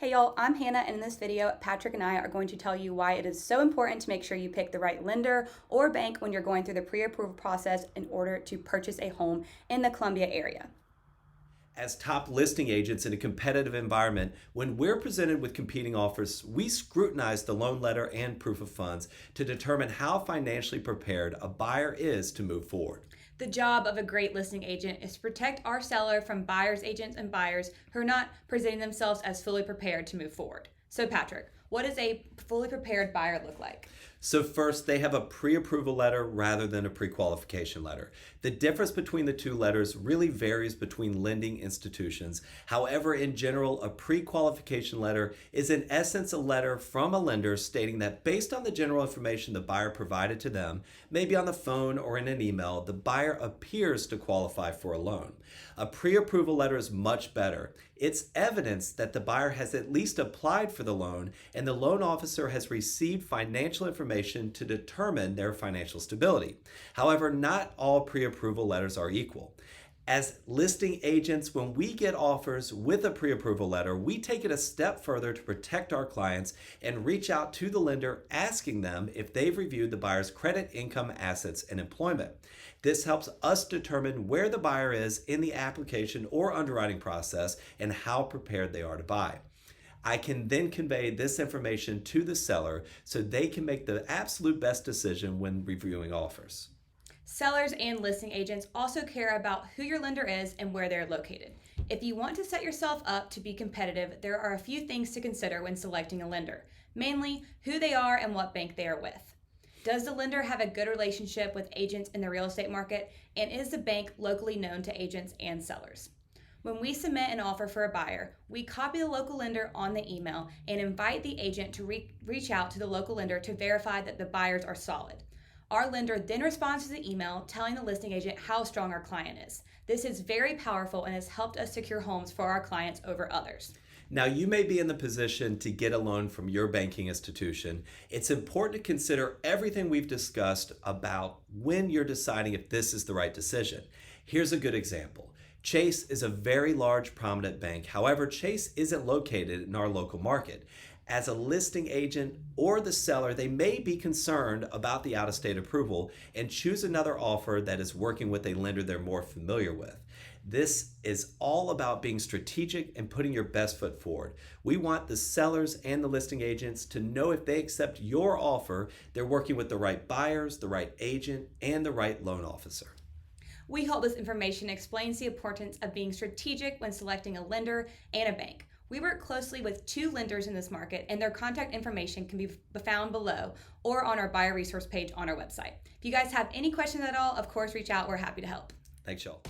Hey y'all, I'm Hannah, and in this video, Patrick and I are going to tell you why it is so important to make sure you pick the right lender or bank when you're going through the pre-approval process in order to purchase a home in the Columbia area. As top listing agents in a competitive environment, when we're presented with competing offers, we scrutinize the loan letter and proof of funds to determine how financially prepared a buyer is to move forward. The job of a great listing agent is to protect our seller from buyers agents and buyers who are not presenting themselves as fully prepared to move forward. So Patrick, what does a fully prepared buyer look like? So first, they have a pre-approval letter rather than a pre-qualification letter. The difference between the two letters really varies between lending institutions. However, in general, a pre-qualification letter is in essence a letter from a lender stating that based on the general information the buyer provided to them, maybe on the phone or in an email, the buyer appears to qualify for a loan. A pre-approval letter is much better. It's evidence that the buyer has at least applied for the loan and the loan officer has received financial information to determine their financial stability. However, not all pre-approval letters are equal. As listing agents, when we get offers with a pre-approval letter, we take it a step further to protect our clients and reach out to the lender asking them if they've reviewed the buyer's credit, income, assets, and employment. This helps us determine where the buyer is in the application or underwriting process and how prepared they are to buy. I can then convey this information to the seller so they can make the absolute best decision when reviewing offers. Sellers and listing agents also care about who your lender is and where they're located. If you want to set yourself up to be competitive, there are a few things to consider when selecting a lender, mainly who they are and what bank they are with. Does the lender have a good relationship with agents in the real estate market, and is the bank locally known to agents and sellers? When we submit an offer for a buyer, we copy the local lender on the email and invite the agent to reach out to the local lender to verify that the buyers are solid. Our lender then responds to the email telling the listing agent how strong our client is. This is very powerful and has helped us secure homes for our clients over others. Now, you may be in the position to get a loan from your banking institution. It's important to consider everything we've discussed about when you're deciding if this is the right decision. Here's a good example. Chase is a very large, prominent bank. However, Chase isn't located in our local market. As a listing agent or the seller, they may be concerned about the out-of-state approval and choose another offer that is working with a lender they're more familiar with. This is all about being strategic and putting your best foot forward. We want the sellers and the listing agents to know if they accept your offer, they're working with the right buyers, the right agent, and the right loan officer. We hope this information explains the importance of being strategic when selecting a lender and a bank. We work closely with 2 lenders in this market, and their contact information can be found below or on our buyer resource page on our website. If you guys have any questions at all, of course, reach out. We're happy to help. Thanks, y'all.